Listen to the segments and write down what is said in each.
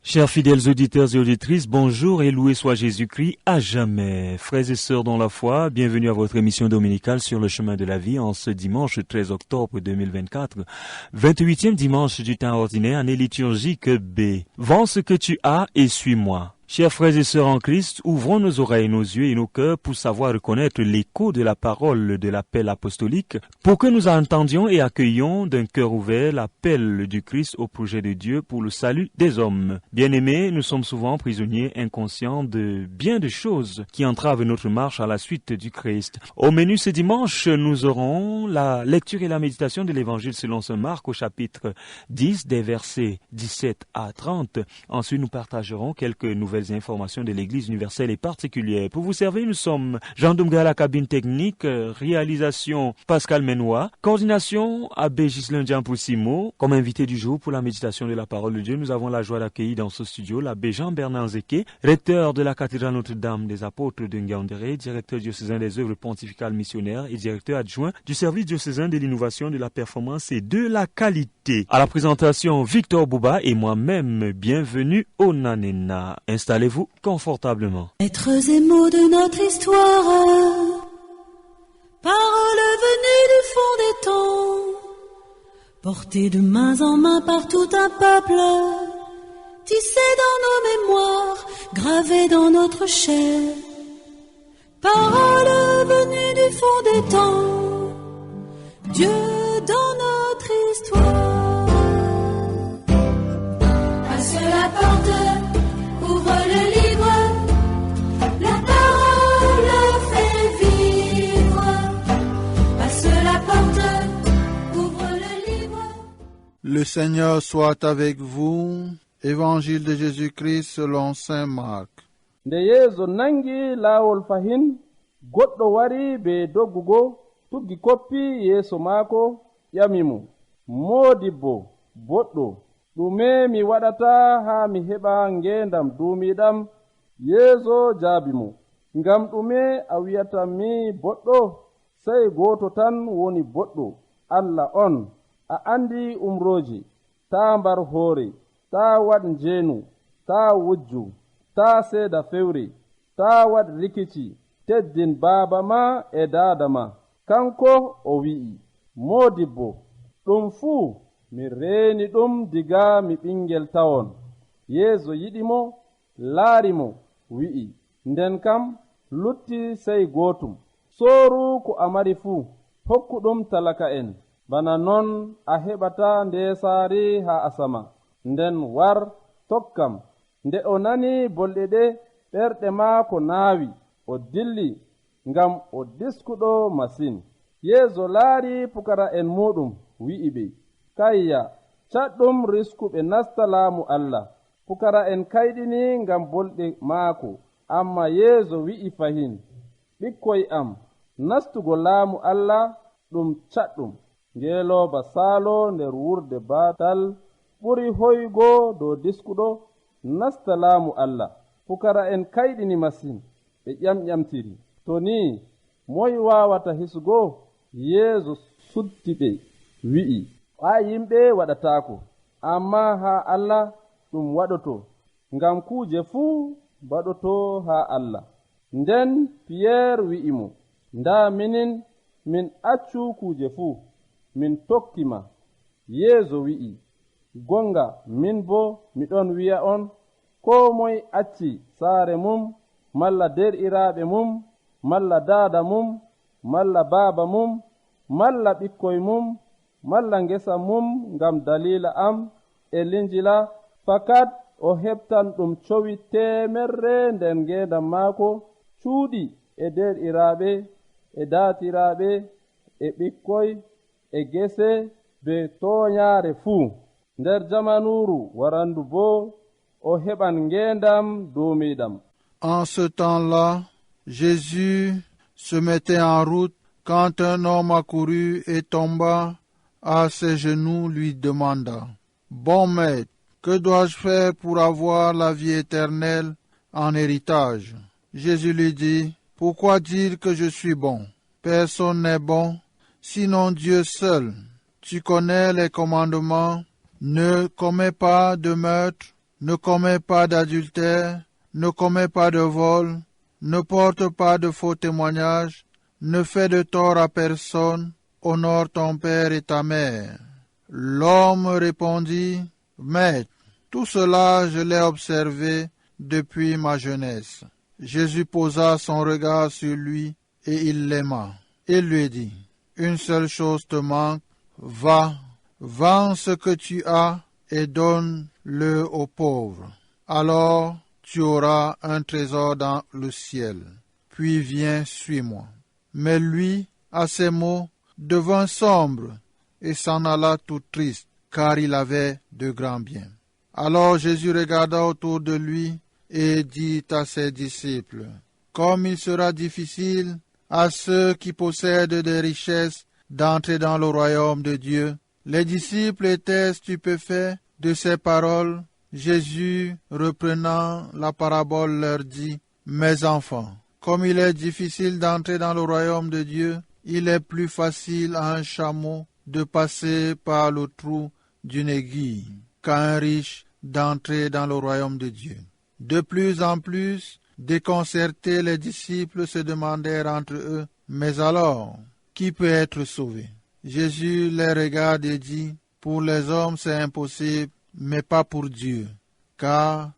Chers fidèles auditeurs et auditrices, bonjour et loué soit Jésus-Christ à jamais. Frères et sœurs dans la foi, bienvenue à votre émission dominicale sur le chemin de la vie en ce dimanche 13 octobre 2024, 28e dimanche du temps ordinaire, année liturgique B. Vends ce que tu as et suis-moi. Chers frères et sœurs en Christ, ouvrons nos oreilles, nos yeux et nos cœurs pour savoir reconnaître l'écho de la parole de l'appel apostolique, pour que nous entendions et accueillions d'un cœur ouvert l'appel du Christ au projet de Dieu pour le salut des hommes. Bien-aimés, nous sommes souvent prisonniers inconscients de bien de choses qui entravent notre marche à la suite du Christ. Au menu ce dimanche, nous aurons la lecture et la méditation de l'Évangile selon saint Marc au chapitre 10 des versets 17 à 30. Ensuite, nous partagerons quelques nouvelles informations de l'Église universelle et particulière. Pour vous servir, nous sommes Jean Doumga à la cabine technique, réalisation Pascal Menois, coordination Abbé Ghislain Diampoussimo. Comme invité du jour pour la méditation de la parole de Dieu, nous avons la joie d'accueillir dans ce studio l'abbé Jean-Bernard Zeke, recteur de la cathédrale Notre-Dame des Apôtres de Ngaoundéré, directeur diocésain des œuvres pontificales missionnaires et directeur adjoint du service diocésain de l'innovation, de la performance et de la qualité. À la présentation, Victor Bouba et moi-même, bienvenue au Nanena. Installez-vous confortablement. Êtres et mots de notre histoire, paroles venues du fond des temps, portées de main en main par tout un peuple, tissées dans nos mémoires, gravées dans notre chair. Paroles venues du fond des temps, Dieu dans notre histoire. Passe la porte, ouvre le livre, la parole fait vivre. Passe la porte, ouvre le livre. Le Seigneur soit avec vous. Évangile de Jésus-Christ selon saint Marc. Nde Yeesu nangi laawol fahin, goɗɗo wari be doggugo, tuggi koppi yeeso maako, ƴamimo, moodibbo boɗɗo, ɗume mi waɗata haa mi heɓa ngeendam duumiiɗam? Yeeso jaabi mo, ngam ɗume a wi'ata mi boɗɗo? Sey gooto tan woni boɗɗo, Allah on. A andi umrooji, taa mbar hoore, taa waɗ njeenu, taa wujju, taa seeda fewre, taa waɗ rikici, teddin baaba ma e daada ma. Kanko o wi'i, moodibbo, ɗum fuu mi reeni ɗum diga mi ɓingel tawon. Yeeso yiɗi mo, laari mo, wi'i, nden kam lutti sey gootum. Sooru ko a mari fuu, hokku ɗum talaka en, bana non a heɓata ndeesaari haa asama. Nden war tokkam. Nde o nani bolɗe ɗe, ɓerɗe maako naawi, o dilli, ngam o diskuɗo masin. Yeeso laari pukara en muɗum, wi'i ɓe, kayya, caɗɗum riskuɓe nasta laamu Allah. Pukara en kayɗini ngam bolɗe maako, amma Yeeso wi'i fahin, ɓikkoy am, nastugo laamu Allah ɗum caɗɗum. Ngeelooba saalo nder wurde baatal ɓuri hoygo dow diskuɗo nasta laamu Allah. Pukara en kayɗini masin, ɓe ƴamƴamtiri. To ni, moy waawata hisugo? Yeeso sutti ɓe, wi'i, haa yimɓe waɗataako, amma haa Allah ɗum waɗoto, ngam kuuje fuu baɗoto haa Allah. Nden Piyeer wi'i mo, ndaa minin min accu kuuje fuu, min tokkima. Yeeso wi'i, gonga min bo miɗon wi'a on, koo moy acci saare mum, malla derɗiraaɓe mum, malla daada mum, malla baaba mum, malla ɓikkoy mum, malla ngesa mum, ngam dalila am e linjila, fakat o heɓtan ɗum cowi temerre nden ngeendam maako, cuuɗi e derɗiraaɓe e daatiraaɓe e ɓikkoy e gese be tooñaare fuu. Nder jamanuru warandu boo o heɓan ngendam duumiɗam. En ce temps-là, Jésus se mettait en route quand un homme accourut et tomba à ses genoux, lui demanda: Bon maître, que dois-je faire pour avoir la vie éternelle en héritage? Jésus lui dit: Pourquoi dire que je suis bon? Personne n'est bon, sinon Dieu seul. Tu connais les commandements: ne commets pas de meurtre, ne commets pas d'adultère, ne commets pas de vol, ne porte pas de faux témoignages, ne fais de tort à personne, honore ton père et ta mère. L'homme répondit: Maître, tout cela je l'ai observé depuis ma jeunesse. Jésus posa son regard sur lui et il l'aima. Il lui dit: Une seule chose te manque, va, vends ce que tu as et donne-le aux pauvres. Alors tu auras un trésor dans le ciel. Puis viens, suis-moi. Mais lui, à ces mots, devint sombre et s'en alla tout triste, car il avait de grands biens. Alors Jésus regarda autour de lui et dit à ses disciples: Comme il sera difficile à ceux qui possèdent des richesses d'entrer dans le royaume de Dieu. Les disciples étaient stupéfaits de ces paroles. Jésus, reprenant la parabole, leur dit: Mes enfants, comme il est difficile d'entrer dans le royaume de Dieu, il est plus facile à un chameau de passer par le trou d'une aiguille qu'à un riche d'entrer dans le royaume de Dieu. De plus en plus, déconcertés, les disciples se demandèrent entre eux: Mais alors, qui peut être sauvé? Jésus les regarde et dit: Pour les hommes c'est impossible, mais pas pour Dieu, car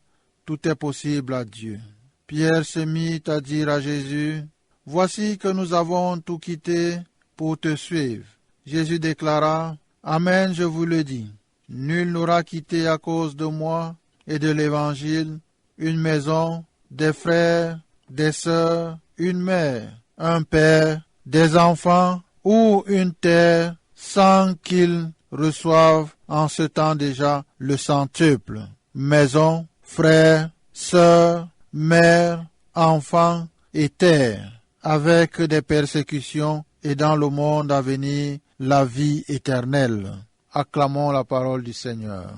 tout est possible à Dieu. Pierre se mit à dire à Jésus: Voici que nous avons tout quitté pour te suivre. Jésus déclara: Amen, je vous le dis, nul n'aura quitté à cause de moi et de l'Évangile une maison, des frères, des sœurs, une mère, un père, des enfants ou une terre, sans qu'ils reçoivent en ce temps déjà le centuple. Maison, frères, sœurs, mères, enfants et terre, avec des persécutions et dans le monde à venir la vie éternelle. Acclamons la parole du Seigneur.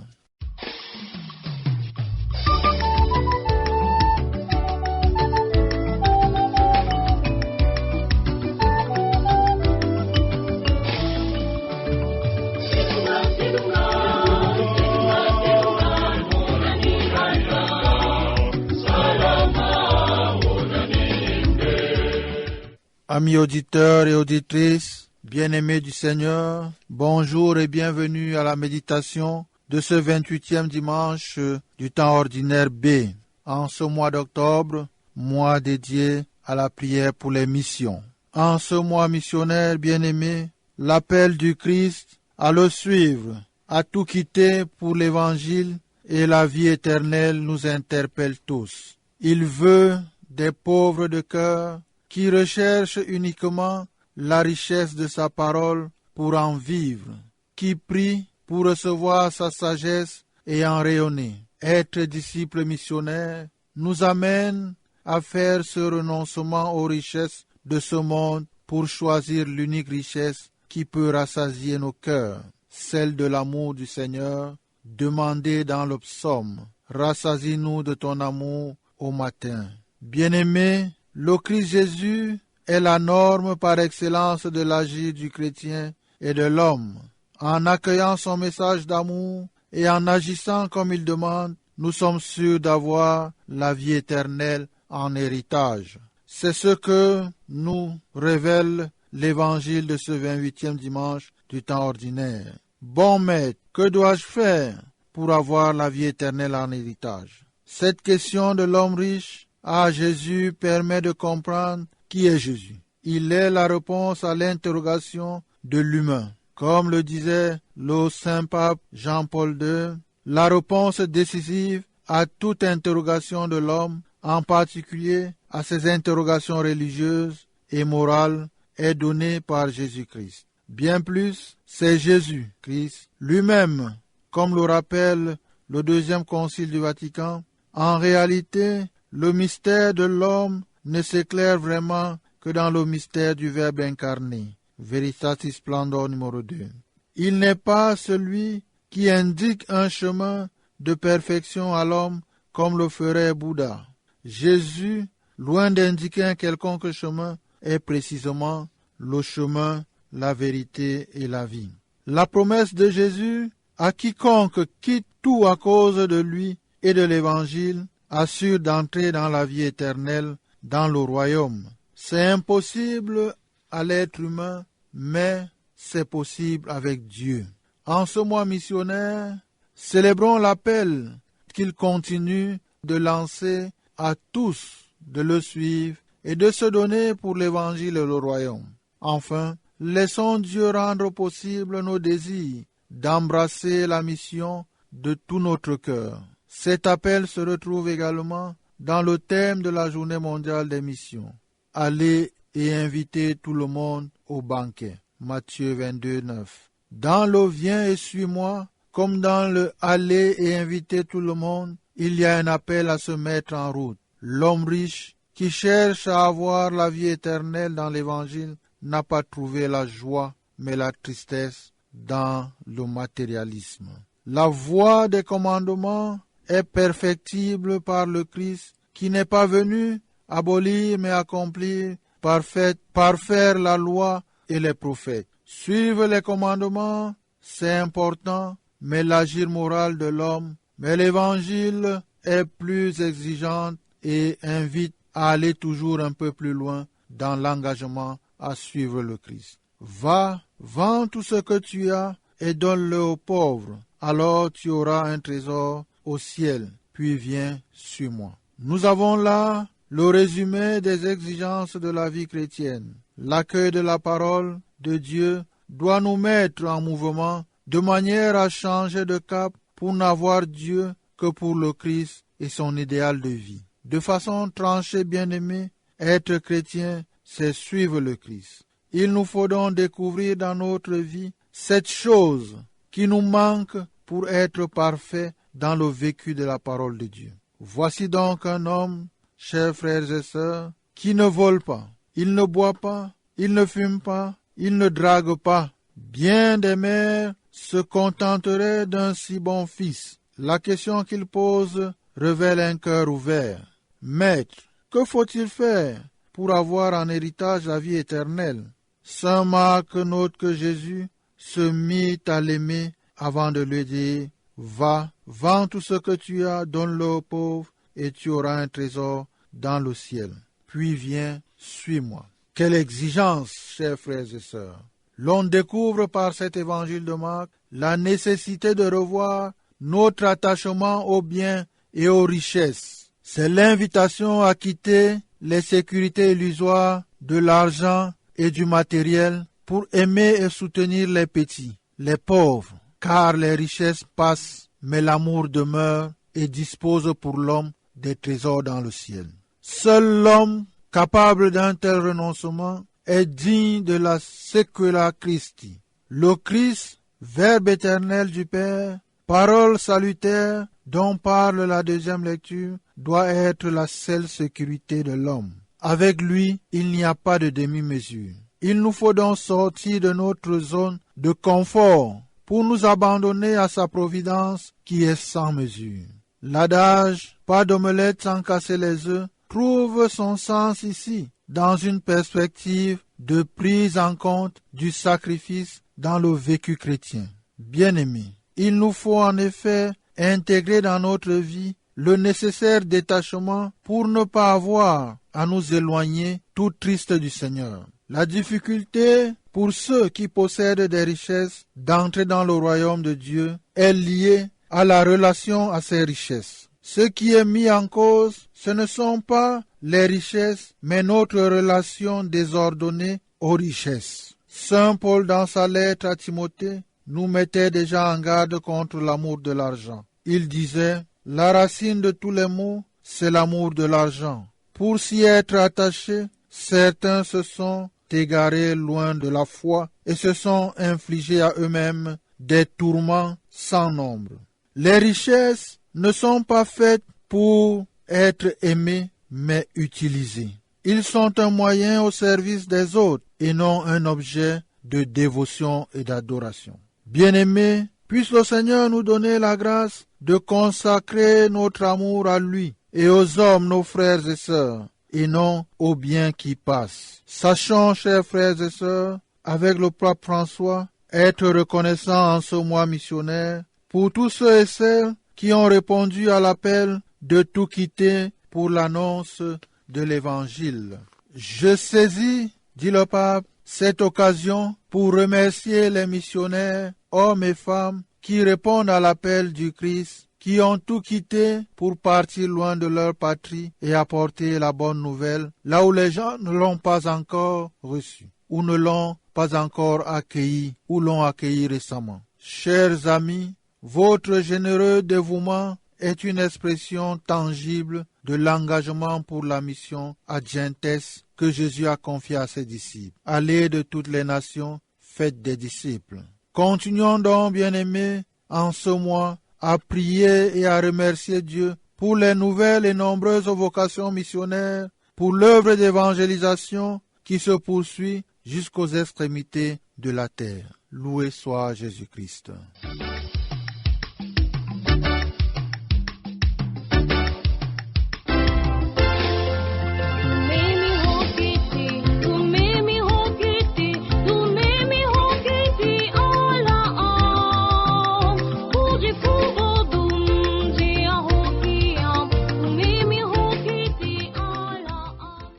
Amis auditeurs et auditrices, bien-aimés du Seigneur, bonjour et bienvenue à la méditation de ce 28e dimanche du temps ordinaire B, en ce mois d'octobre, mois dédié à la prière pour les missions. En ce mois missionnaire, bien-aimés, l'appel du Christ à le suivre, à tout quitter pour l'Évangile et la vie éternelle nous interpelle tous. Il veut des pauvres de cœur qui recherchent uniquement la richesse de sa parole pour en vivre, qui prient pour recevoir sa sagesse et en rayonner. Être disciple missionnaire nous amène à faire ce renoncement aux richesses de ce monde pour choisir l'unique richesse qui peut rassasier nos cœurs, celle de l'amour du Seigneur, demandée dans le psaume. Rassasie-nous de ton amour au matin. Bien-aimés, le Christ Jésus est la norme par excellence de l'agir du chrétien et de l'homme. En accueillant son message d'amour et en agissant comme il demande, nous sommes sûrs d'avoir la vie éternelle en héritage. C'est ce que nous révèle l'évangile de ce 28e dimanche du temps ordinaire. Bon maître, que dois-je faire pour avoir la vie éternelle en héritage? Cette question de l'homme riche à Jésus permet de comprendre qui est Jésus. Il est la réponse à l'interrogation de l'humain. Comme le disait le saint pape Jean-Paul II, la réponse décisive à toute interrogation de l'homme, en particulier à ses interrogations religieuses et morales, est donnée par Jésus-Christ. Bien plus, c'est Jésus-Christ lui-même, comme le rappelle le deuxième concile du Vatican, en réalité, le mystère de l'homme ne s'éclaire vraiment que dans le mystère du Verbe incarné. Veritatis Splendor numéro 2. Il n'est pas celui qui indique un chemin de perfection à l'homme comme le ferait Bouddha. Jésus, loin d'indiquer un quelconque chemin, est précisément le chemin, la vérité et la vie. La promesse de Jésus à quiconque quitte tout à cause de lui et de l'Évangile assure d'entrer dans la vie éternelle, dans le royaume. C'est impossible à l'être humain, mais c'est possible avec Dieu. En ce mois missionnaire, célébrons l'appel qu'il continue de lancer à tous de le suivre et de se donner pour l'Évangile et le royaume. Enfin, laissons Dieu rendre possible nos désirs d'embrasser la mission de tout notre cœur. Cet appel se retrouve également dans le thème de la Journée mondiale des missions. Allez et invitez tout le monde au banquet. Matthieu 22, 9. Dans le viens et suis-moi, comme dans le aller et inviter tout le monde, il y a un appel à se mettre en route. L'homme riche qui cherche à avoir la vie éternelle dans l'Évangile n'a pas trouvé la joie, mais la tristesse dans le matérialisme. La voie des commandements est perfectible par le Christ qui n'est pas venu abolir mais accomplir par faire la loi et les prophètes. Suivre les commandements, c'est important, mais l'agir moral de l'homme, mais l'Évangile est plus exigeante et invite à aller toujours un peu plus loin dans l'engagement à suivre le Christ. Va, vends tout ce que tu as et donne-le aux pauvres, alors tu auras un trésor au ciel, puis viens, suis-moi. Nous avons là le résumé des exigences de la vie chrétienne. L'accueil de la parole de Dieu doit nous mettre en mouvement de manière à changer de cap pour n'avoir Dieu que pour le Christ et son idéal de vie. De façon tranchée, bien-aimés, être chrétien, c'est suivre le Christ. Il nous faut donc découvrir dans notre vie cette chose qui nous manque pour être parfait dans le vécu de la parole de Dieu. Voici donc un homme, chers frères et sœurs, qui ne vole pas, il ne boit pas, il ne fume pas, il ne drague pas. Bien des mères se contenteraient d'un si bon fils. La question qu'il pose révèle un cœur ouvert. Maître, que faut-il faire pour avoir en héritage la vie éternelle? Saint Marc note que Jésus se mit à l'aimer avant de lui dire « Va, vends tout ce que tu as, donne-le aux pauvres, et tu auras un trésor dans le ciel. Puis viens, suis-moi. » Quelle exigence, chers frères et sœurs! L'on découvre par cet évangile de Marc la nécessité de revoir notre attachement aux biens et aux richesses. C'est l'invitation à quitter les sécurités illusoires de l'argent et du matériel pour aimer et soutenir les petits, les pauvres, car les richesses passent, mais l'amour demeure et dispose pour l'homme des trésors dans le ciel. Seul l'homme capable d'un tel renoncement est digne de la Saecula Christi. Le Christ, Verbe éternel du Père, parole salutaire dont parle la deuxième lecture, doit être la seule sécurité de l'homme. Avec lui, il n'y a pas de demi-mesure. Il nous faut donc sortir de notre zone de confort pour nous abandonner à sa providence qui est sans mesure. L'adage « pas d'omelette sans casser les œufs » trouve son sens ici, dans une perspective de prise en compte du sacrifice dans le vécu chrétien. Bien-aimés, il nous faut en effet intégrer dans notre vie le nécessaire détachement pour ne pas avoir à nous éloigner tout triste du Seigneur. La difficulté pour ceux qui possèdent des richesses d'entrer dans le royaume de Dieu est liée à la relation à ces richesses. Ce qui est mis en cause, ce ne sont pas les richesses, mais notre relation désordonnée aux richesses. Saint Paul, dans sa lettre à Timothée, nous mettait déjà en garde contre l'amour de l'argent. Il disait « La racine de tous les maux, c'est l'amour de l'argent. Pour s'y être attachés, certains se sont égarés loin de la foi et se sont infligés à eux-mêmes des tourments sans nombre. » Les richesses ne sont pas faites pour être aimées, mais utilisées. Ils sont un moyen au service des autres et non un objet de dévotion et d'adoration. Bien-aimés, puisse le Seigneur nous donner la grâce de consacrer notre amour à lui et aux hommes, nos frères et sœurs, et non aux biens qui passent. Sachons, chers frères et sœurs, avec le pape François, être reconnaissants en ce mois missionnaire pour tous ceux et celles qui ont répondu à l'appel de tout quitter pour l'annonce de l'Évangile. Je saisis, dit le pape, cette occasion pour remercier les missionnaires, hommes et femmes, qui répondent à l'appel du Christ, qui ont tout quitté pour partir loin de leur patrie et apporter la bonne nouvelle, là où les gens ne l'ont pas encore reçue, ou ne l'ont pas encore accueilli, ou l'ont accueilli récemment. Chers amis, votre généreux dévouement est une expression tangible de l'engagement pour la mission Agentes que Jésus a confiée à ses disciples. Allez de toutes les nations, faites des disciples. Continuons donc, bien-aimés, en ce mois, à prier et à remercier Dieu pour les nouvelles et nombreuses vocations missionnaires, pour l'œuvre d'évangélisation qui se poursuit jusqu'aux extrémités de la terre. Loué soit Jésus-Christ.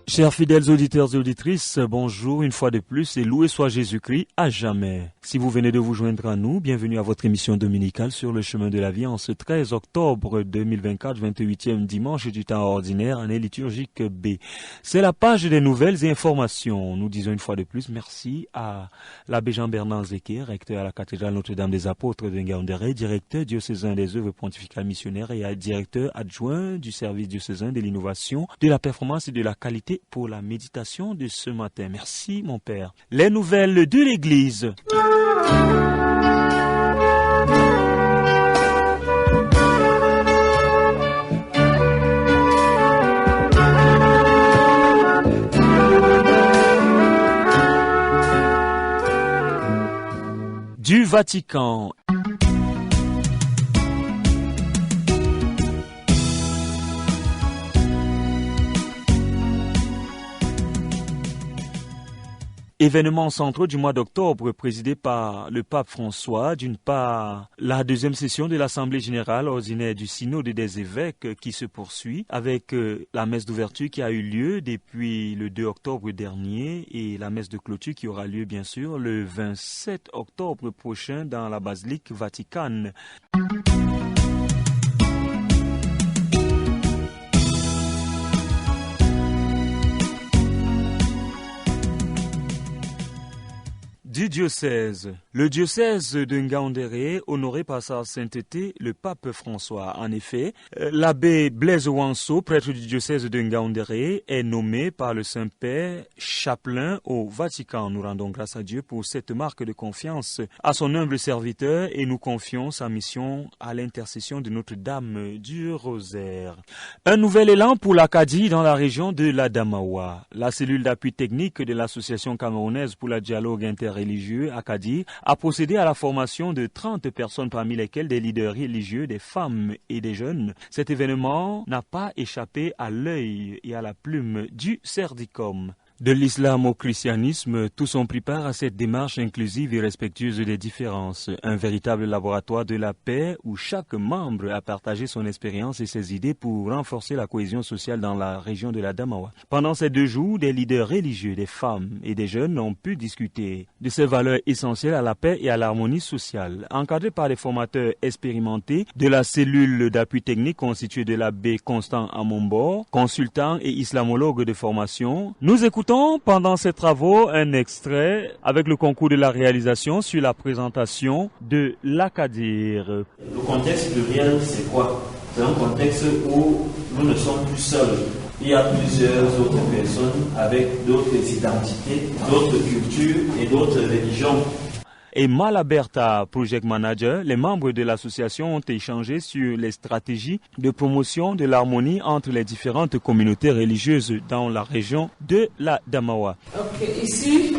Chers fidèles auditeurs et auditrices, bonjour une fois de plus et loué soit Jésus-Christ à jamais. Si vous venez de vous joindre à nous, bienvenue à votre émission dominicale sur le chemin de la vie en ce 13 octobre 2024, 28e dimanche du temps ordinaire, année liturgique B. C'est la page des nouvelles et informations. Nous disons une fois de plus merci à l'abbé Jean-Bernard Zéké, recteur à la cathédrale Notre-Dame des Apôtres de Ngaoundéré, directeur diocésain des œuvres pontificales missionnaires et directeur adjoint du service diocésain de l'innovation, de la performance et de la qualité pour la méditation de ce matin. Merci mon Père. Les nouvelles de l'Église. Du Vatican. Événements centraux du mois d'octobre présidé par le pape François. D'une part, la deuxième session de l'Assemblée générale ordinaire du Synode des évêques qui se poursuit avec la messe d'ouverture qui a eu lieu depuis le 2 octobre dernier et la messe de clôture qui aura lieu bien sûr le 27 octobre prochain dans la basilique Vaticane. Du diocèse. Le diocèse de Ngaoundéré, honoré par sa sainteté, le pape François. En effet, l'abbé Blaise Ouanso, prêtre du diocèse de Ngaoundéré, est nommé par le Saint-Père chapelain au Vatican. Nous rendons grâce à Dieu pour cette marque de confiance à son humble serviteur et nous confions sa mission à l'intercession de Notre-Dame du Rosaire. Un nouvel élan pour l'Acadie dans la région de l'Adamawa. La cellule d'appui technique de l'Association camerounaise pour le dialogue interreligieux Acadie a procédé à la formation de 30 personnes parmi lesquelles des leaders religieux, des femmes et des jeunes. Cet événement n'a pas échappé à l'œil et à la plume du Cerdicom. De l'islam au christianisme, tous ont pris part à cette démarche inclusive et respectueuse des différences. Un véritable laboratoire de la paix où chaque membre a partagé son expérience et ses idées pour renforcer la cohésion sociale dans la région de l'Adamawa. Pendant ces 2 jours, des leaders religieux, des femmes et des jeunes ont pu discuter de ces valeurs essentielles à la paix et à l'harmonie sociale. Encadrés par les formateurs expérimentés de la cellule d'appui technique constituée de l'abbé Constant Amombor, consultant et islamologue de formation, nous écoutons pendant ces travaux un extrait avec le concours de la réalisation sur la présentation de l'Acadir. Le contexte pluriel, c'est quoi? C'est un contexte où nous ne sommes plus seuls. Il y a plusieurs autres personnes avec d'autres identités, d'autres cultures et d'autres religions. et Malaberta, project manager, les membres de l'association ont échangé sur les stratégies de promotion de l'harmonie entre les différentes communautés religieuses dans la région de la Damawa. Ok, ici,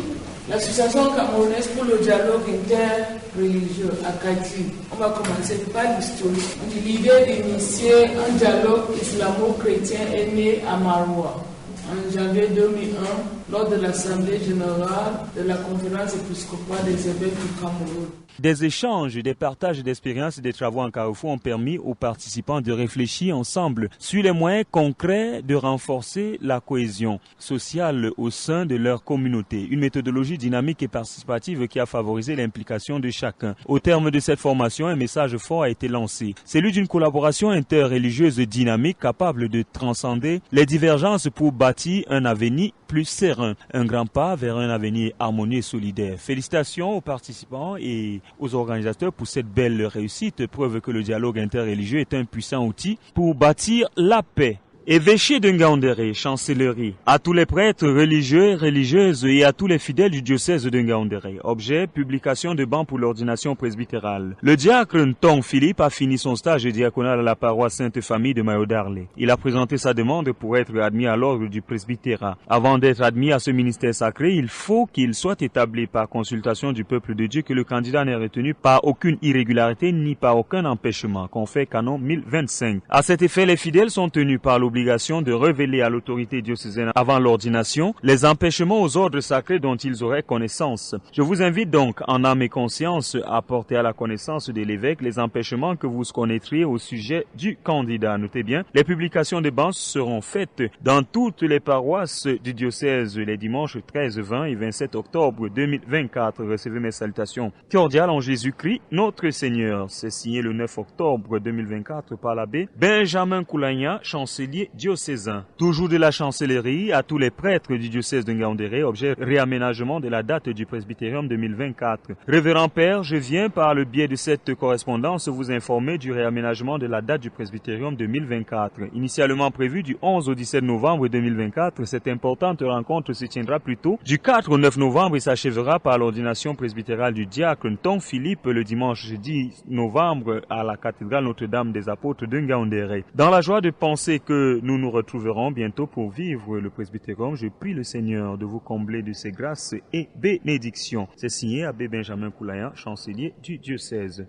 l'association camerounaise pour le dialogue interreligieux, ACADI. On va commencer par l'historique. L'idée d'initier un dialogue islamo-chrétien est née à Maroua en janvier 2001 lors de l'Assemblée générale de la conférence épiscopale des évêques du Cameroun. Des échanges, des partages d'expériences et des travaux en Carrefour ont permis aux participants de réfléchir ensemble sur les moyens concrets de renforcer la cohésion sociale au sein de leur communauté. Une méthodologie dynamique et participative qui a favorisé l'implication de chacun. Au terme de cette formation, un message fort a été lancé. Celui d'une collaboration interreligieuse dynamique capable de transcender les divergences pour bâtir un avenir plus serein. Un grand pas vers un avenir harmonieux et solidaire. Félicitations aux participants et aux organisateurs pour cette belle réussite, preuve que le dialogue interreligieux est un puissant outil pour bâtir la paix. Évêché de Ngaoundéré, chancellerie, à tous les prêtres religieux et religieuses et à tous les fidèles du diocèse de Ngaoundéré. Objet, publication de bancs pour l'ordination presbytérale. Le diacre Ntong Philippe a fini son stage diaconal à la paroisse Sainte-Famille de Mayo-Darlé. Il a présenté sa demande pour être admis à l'ordre du presbytérat. Avant d'être admis à ce ministère sacré, il faut qu'il soit établi par consultation du peuple de Dieu que le candidat n'est retenu par aucune irrégularité ni par aucun empêchement, confère canon 1025. À cet effet, les fidèles sont tenus par l'obligation de révéler à l'autorité diocésaine avant l'ordination les empêchements aux ordres sacrés dont ils auraient connaissance. Je vous invite donc en âme et conscience à porter à la connaissance de l'évêque les empêchements que vous connaîtriez au sujet du candidat. Notez bien, les publications de bancs seront faites dans toutes les paroisses du diocèse les dimanches 13, 20 et 27 octobre 2024. Recevez mes salutations cordiales en Jésus-Christ, notre Seigneur. C'est signé le 9 octobre 2024 par l'abbé Benjamin Koulagna, chancelier diocésain. Toujours de la chancellerie à tous les prêtres du diocèse de Ngaoundéré, objet réaménagement de la date du presbytérium 2024. Révérend Père, je viens par le biais de cette correspondance vous informer du réaménagement de la date du presbytérium 2024. Initialement prévu du 11 au 17 novembre 2024, cette importante rencontre se tiendra plutôt du 4 au 9 novembre et s'achèvera par l'ordination presbytérale du diacre Ntong Philippe le dimanche 10 novembre à la cathédrale Notre-Dame des Apôtres de Ngaoundéré. Dans la joie de penser que nous nous retrouverons bientôt pour vivre le presbytérium, je prie le Seigneur de vous combler de ses grâces et bénédictions. C'est signé Abbé Benjamin Koulagna, chancelier du diocèse.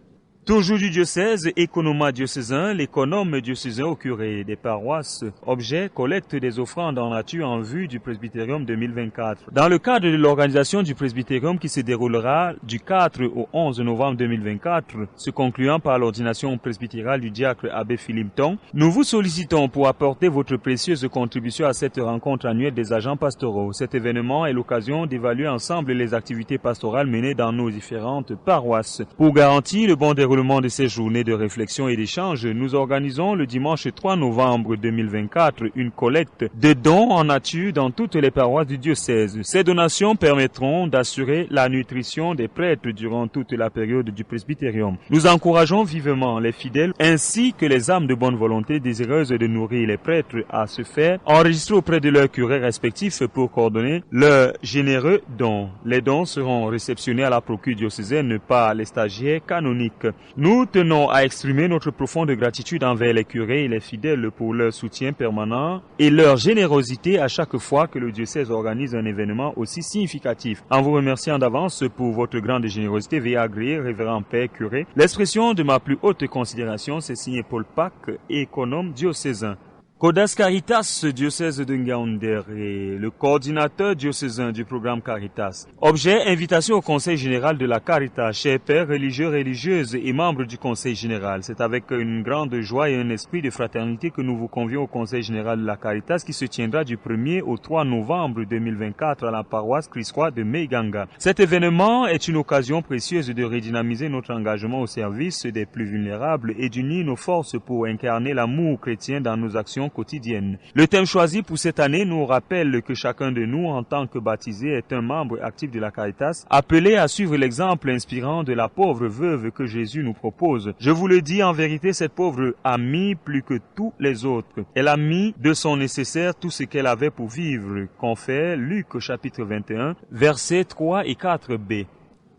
Toujours du diocèse, économa diocésain, l'économe diocésain au curé des paroisses, objet, collecte des offrandes en nature en vue du presbytérium 2024. Dans le cadre de l'organisation du presbytérium qui se déroulera du 4 au 11 novembre 2024, se concluant par l'ordination presbytérale du diacre abbé Philippe Tong, nous vous sollicitons pour apporter votre précieuse contribution à cette rencontre annuelle des agents pastoraux. Cet événement est l'occasion d'évaluer ensemble les activités pastorales menées dans nos différentes paroisses. Pour garantir le bon déroulement de ces journées de réflexion et d'échange, nous organisons le dimanche 3 novembre 2024 une collecte de dons en nature dans toutes les paroisses du diocèse. Ces donations permettront d'assurer la nutrition des prêtres durant toute la période du presbytérium. Nous encourageons vivement les fidèles ainsi que les âmes de bonne volonté désireuses de nourrir les prêtres à se faire enregistrer auprès de leurs curés respectifs pour coordonner leurs généreux dons. Les dons seront réceptionnés à la procure diocésaine par les stagiaires canoniques. Nous tenons à exprimer notre profonde gratitude envers les curés et les fidèles pour leur soutien permanent et leur générosité à chaque fois que le diocèse organise un événement aussi significatif. En vous remerciant d'avance pour votre grande générosité, veuillez agréer, révérend Père curé, l'expression de ma plus haute considération. C'est signé Paul Pac, économe diocésain. Codas Caritas, diocèse de Ngaoundéré, le coordinateur diocésain du programme Caritas. Objet, invitation au Conseil général de la Caritas, chers pères religieux, religieuses et membres du Conseil général. C'est avec une grande joie et un esprit de fraternité que nous vous convions au Conseil général de la Caritas qui se tiendra du 1er au 3 novembre 2024 à la paroisse Christ-Roi de Meiganga. Cet événement est une occasion précieuse de redynamiser notre engagement au service des plus vulnérables et d'unir nos forces pour incarner l'amour chrétien dans nos actions quotidienne. Le thème choisi pour cette année nous rappelle que chacun de nous, en tant que baptisé, est un membre actif de la Caritas, appelé à suivre l'exemple inspirant de la pauvre veuve que Jésus nous propose. Je vous le dis, en vérité, cette pauvre a mis plus que tous les autres. Elle a mis de son nécessaire tout ce qu'elle avait pour vivre, confère Luc chapitre 21, versets 3 et 4b.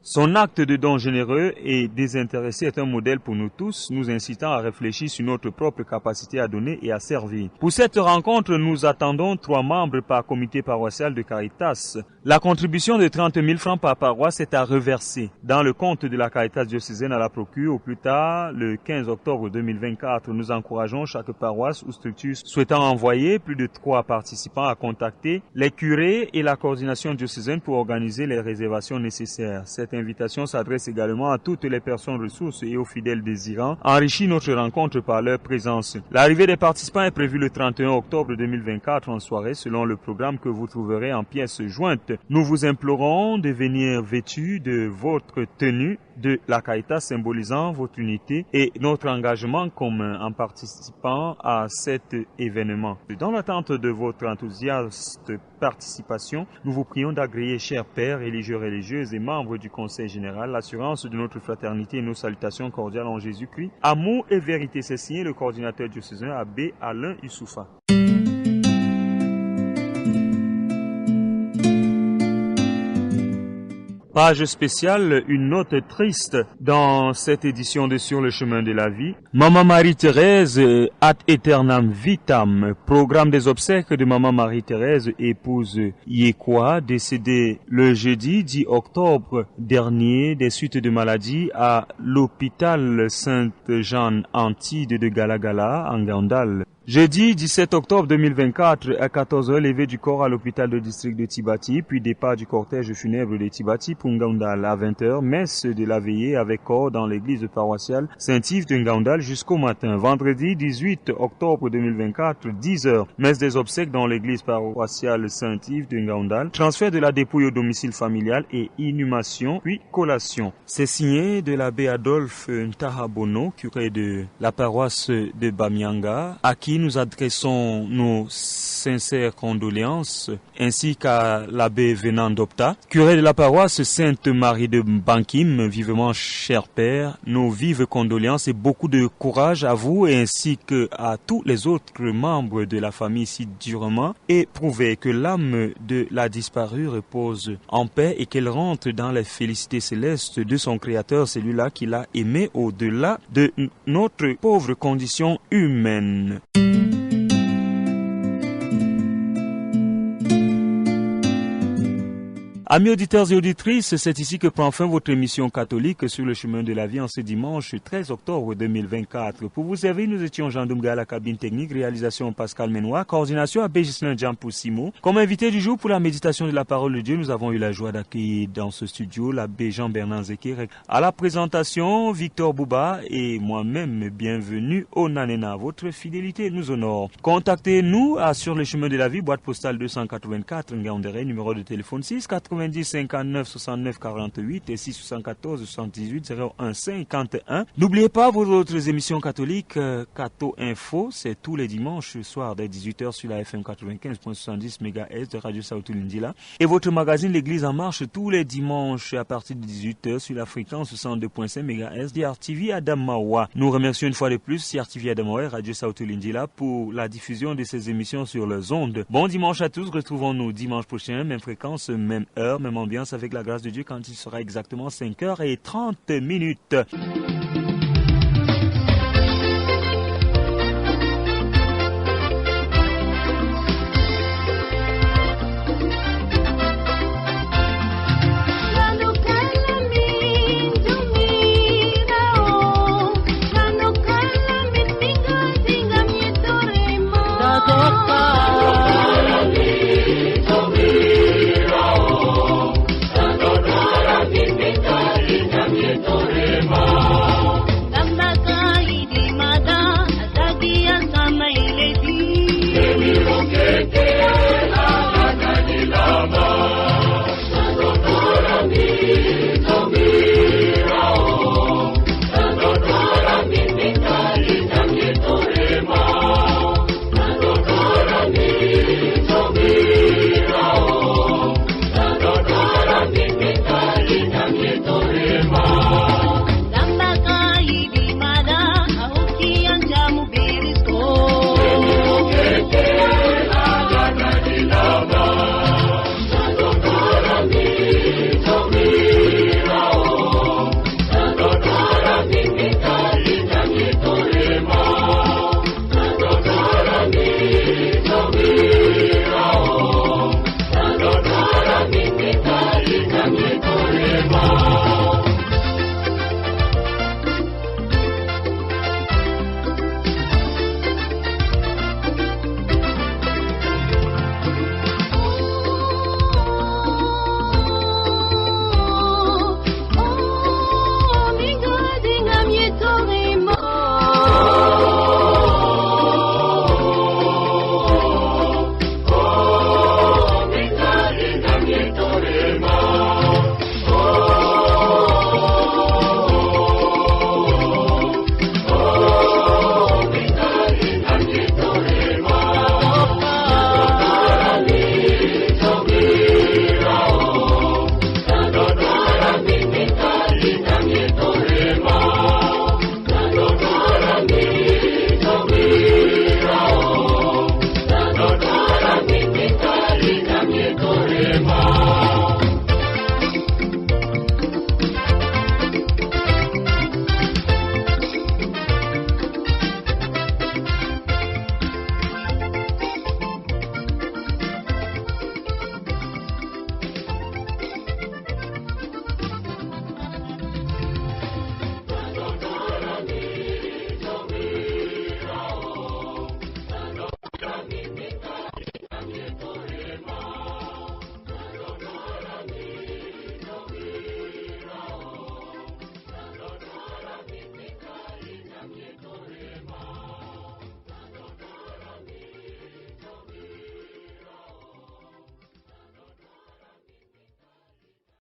Son acte de don généreux et désintéressé est un modèle pour nous tous, nous incitant à réfléchir sur notre propre capacité à donner et à servir. Pour cette rencontre, nous attendons 3 membres par comité paroissial de Caritas. La contribution de 30 000 francs par paroisse est à reverser dans le compte de la Caritas diocésaine à la procure au plus tard le 15 octobre 2024. Nous encourageons chaque paroisse ou structure souhaitant envoyer plus de 3 participants à contacter les curés et la coordination diocésaine pour organiser les réservations nécessaires. Cette invitation s'adresse également à toutes les personnes ressources et aux fidèles désirants enrichir notre rencontre par leur présence. L'arrivée des participants est prévue le 31 octobre 2024 en soirée selon le programme que vous trouverez en pièces jointes. Nous vous implorons de venir vêtus de votre tenue de la Caritas symbolisant votre unité et notre engagement commun en participant à cet événement. Dans l'attente de votre enthousiaste participation, nous vous prions d'agréer, chers pères, religieux, religieuses et membres du Conseil général, l'assurance de notre fraternité et nos salutations cordiales en Jésus-Christ. Amour et vérité, c'est signé le coordinateur diocésain Abbé Alain Youssoufa. Page spéciale, une note triste dans cette édition de Sur le chemin de la vie. Maman Marie-Thérèse ad aeternam vitam, programme des obsèques de Maman Marie-Thérèse, épouse Yekwa, décédée le jeudi 10 octobre dernier des suites de maladie à l'hôpital Sainte-Jeanne-Antide de Galagala, en Gandal. Jeudi 17 octobre 2024, à 14h, levée du corps à l'hôpital de district de Tibati, puis départ du cortège funèbre de Tibati pour Ngandal. À 20h, messe de la veillée avec corps dans l'église paroissiale Saint-Yves de Ngandal jusqu'au matin. Vendredi 18 octobre 2024, 10h, messe des obsèques dans l'église paroissiale Saint-Yves de Ngandal. Transfert de la dépouille au domicile familial et inhumation, puis collation. C'est signé de l'abbé Adolphe Ntahabono, curé de la paroisse de Bamianga, à qui nous adressons nos sincères condoléances, ainsi qu'à l'abbé Venant d'Opta, curé de la paroisse Sainte-Marie de Bankim. Vivement cher père, nos vives condoléances et beaucoup de courage à vous ainsi qu'à tous les autres membres de la famille si durement éprouvés. Que l'âme de la disparue repose en paix et qu'elle rentre dans les félicités célestes de son Créateur, celui-là qui l'a aimé au-delà de notre pauvre condition humaine. Amis auditeurs et auditrices, c'est ici que prend fin votre émission catholique sur le chemin de la vie en ce dimanche 13 octobre 2024. Pour vous servir, nous étions Jean Doumga à la cabine technique, réalisation Pascal Menois, coordination Abbé Gislain Jean Poussimo. Comme invité du jour pour la méditation de la parole de Dieu, nous avons eu la joie d'accueillir dans ce studio l'abbé Jean-Bernard Zekir. À la présentation, Victor Bouba et moi-même, bienvenue au Nanena. Votre fidélité nous honore. Contactez-nous à Sur le chemin de la vie, boîte postale 284, Ngaoundéré, numéro de téléphone 690 59 69 48 et 674 78 01 51. N'oubliez pas vos autres émissions catholiques. Cato Info, c'est tous les dimanches soir dès 18h sur la FM 95.70 MHz de Radio Sauti Lindila. Et votre magazine L'Église en marche tous les dimanches à partir de 18h sur la fréquence 62.5 MHz d'RTV Adamawa. Nous remercions une fois de plus RTV Adamawa et Radio Sauti Lindila pour la diffusion de ces émissions sur les ondes. Bon dimanche à tous. Retrouvons-nous dimanche prochain, même fréquence, même heure, même ambiance avec la grâce de Dieu quand il sera exactement 5h30. Toca